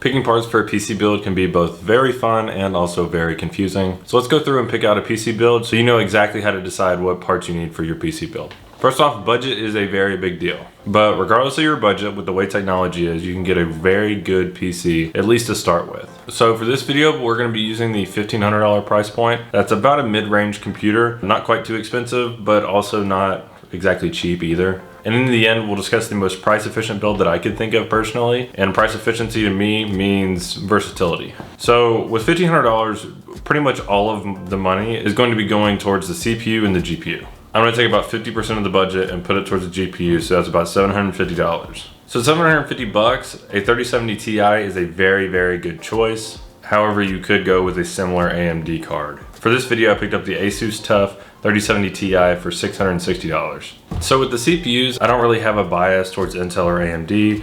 Picking parts for a PC build can be both very fun and also very confusing. So let's go through and pick out a PC build so you know exactly how to decide what parts you need for your PC build. First off, budget is a very big deal. But regardless of your budget, with the way technology is, you can get a very good PC, at least to start with. So for this video, we're gonna be using the $1,500 price point. That's about a mid-range computer. Not quite too expensive, but also not exactly cheap either. And in the end, we'll discuss the most price efficient build that I could think of personally. And price efficiency to me means versatility. So with $1,500, pretty much all of the money is going to be going towards the CPU and the GPU. I'm gonna take about 50% of the budget and put it towards the GPU, so that's about $750. So 750 bucks, a 3070 Ti is a very, very good choice. However, you could go with a similar AMD card. For this video, I picked up the Asus TUF 3070 Ti for $660. So with the CPUs, I don't really have a bias towards Intel or AMD.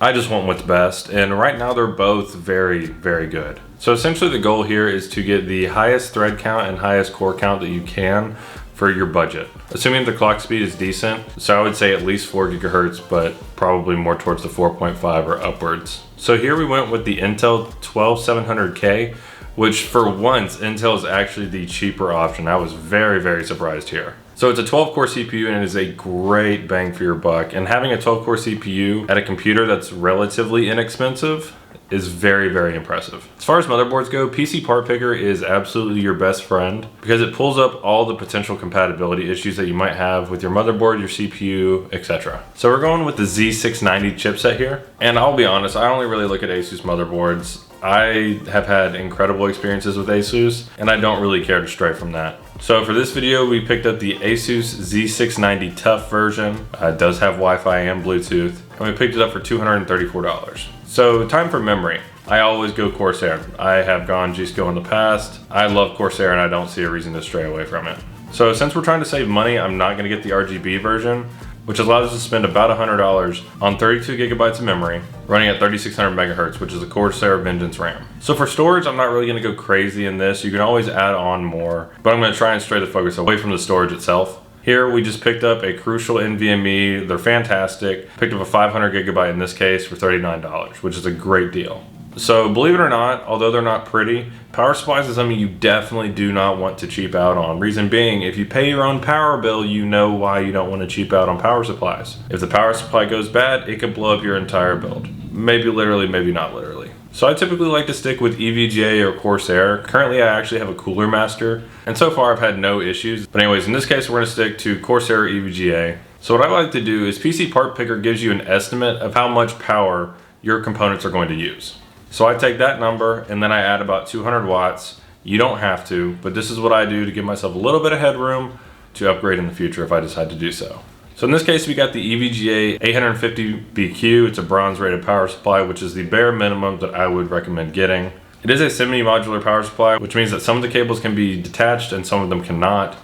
I just want what's best, and right now they're both very, very good. So essentially the goal here is to get the highest thread count and highest core count that you can for your budget. Assuming the clock speed is decent, so I would say at least 4 gigahertz, but probably more towards the 4.5 or upwards. So here we went with the Intel 12700K, which for once, Intel is actually the cheaper option. I was very, very surprised here. So it's a 12-core CPU and it is a great bang for your buck. And having a 12-core CPU at a computer that's relatively inexpensive is very, very impressive. As far as motherboards go, PC Part Picker is absolutely your best friend because it pulls up all the potential compatibility issues that you might have with your motherboard, your CPU, etc. So we're going with the Z690 chipset here. And I'll be honest, I only really look at Asus motherboards. I have had incredible experiences with Asus, and I don't really care to stray from that. So for this video, we picked up the Asus Z690 TUF version. It does have Wi-Fi and Bluetooth, and we picked it up for $234. So time for memory. I always go Corsair. I have gone G-Skill in the past. I love Corsair and I don't see a reason to stray away from it. So since we're trying to save money, I'm not gonna get the RGB version, which allows us to spend about $100 on 32 gigabytes of memory, running at 3600 megahertz, which is a Corsair Vengeance RAM. So for storage, I'm not really gonna go crazy in this. You can always add on more, but I'm gonna try and stray the focus away from the storage itself. Here we just picked up a Crucial NVMe. They're fantastic. Picked up a 500 gigabyte in this case for $39, which is a great deal. So believe it or not, although they're not pretty, power supplies is something you definitely do not want to cheap out on. Reason being, if you pay your own power bill, you know why you don't want to cheap out on power supplies. If the power supply goes bad, it could blow up your entire build. Maybe literally, maybe not literally. So I typically like to stick with EVGA or Corsair. Currently I actually have a Cooler Master, and so far I've had no issues. But anyways, in this case we're gonna stick to Corsair or EVGA. So what I like to do is PC Part Picker gives you an estimate of how much power your components are going to use. So I take that number and then I add about 200 watts. You don't have to, but this is what I do to give myself a little bit of headroom to upgrade in the future if I decide to do so. So in this case, we got the EVGA 850BQ. It's a bronze rated power supply, which is the bare minimum that I would recommend getting. It is a semi-modular power supply, which means that some of the cables can be detached and some of them cannot.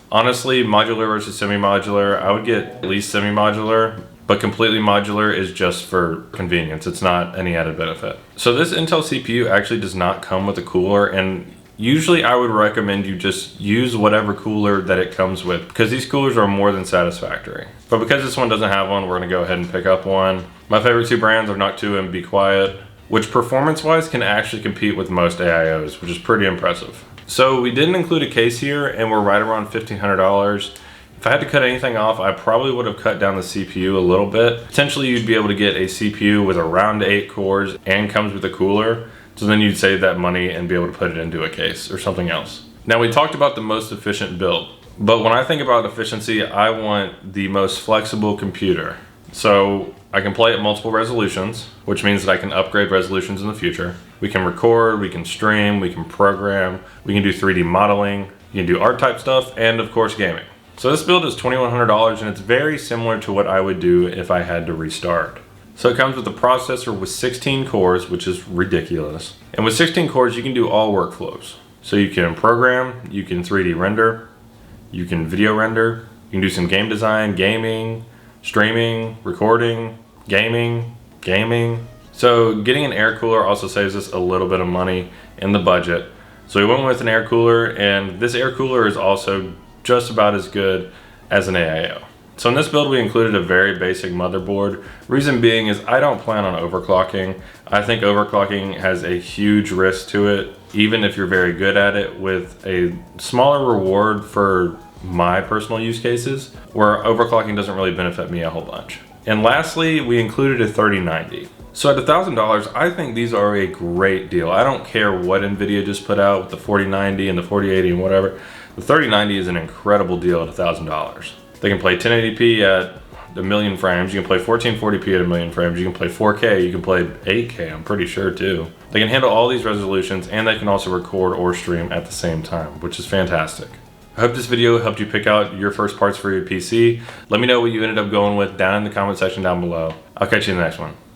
Honestly, modular versus semi-modular, I would get at least semi-modular, but completely modular is just for convenience. It's not any added benefit. So this Intel CPU actually does not come with a cooler, and usually I would recommend you just use whatever cooler that it comes with because these coolers are more than satisfactory. But because this one doesn't have one, we're gonna go ahead and pick up one. My favorite two brands are Noctua and Be Quiet, which performance-wise can actually compete with most AIOs, which is pretty impressive. So we didn't include a case here and we're right around $1,500. If I had to cut anything off, I probably would have cut down the CPU a little bit. Potentially you'd be able to get a CPU with around 8 cores and comes with a cooler. So then you'd save that money and be able to put it into a case or something else. Now we talked about the most efficient build, but when I think about efficiency, I want the most flexible computer. So I can play at multiple resolutions, which means that I can upgrade resolutions in the future. We can record, we can stream, we can program, we can do 3D modeling, you can do art type stuff, and of course gaming. So this build is $2,100 and it's very similar to what I would do if I had to restart. So it comes with a processor with 16 cores, which is ridiculous. And with 16 cores, you can do all workflows. So you can program, you can 3D render, you can video render, you can do some game design, gaming, streaming, recording, gaming. So getting an air cooler also saves us a little bit of money in the budget. So we went with an air cooler, and this air cooler is also just about as good as an AIO. So in this build, we included a very basic motherboard. Reason being is I don't plan on overclocking. I think overclocking has a huge risk to it, even if you're very good at it, with a smaller reward for my personal use cases, where overclocking doesn't really benefit me a whole bunch. And lastly, we included a 3090. So at $1,000, I think these are a great deal. I don't care what NVIDIA just put out with the 4090 and the 4080 and whatever. The 3090 is an incredible deal at $1,000. They can play 1080p at a million frames. You can play 1440p at a million frames. You can play 4K. You can play 8K, I'm pretty sure too. They can handle all these resolutions, and they can also record or stream at the same time, which is fantastic. I hope this video helped you pick out your first parts for your PC. Let me know what you ended up going with down in the comment section down below. I'll catch you in the next one.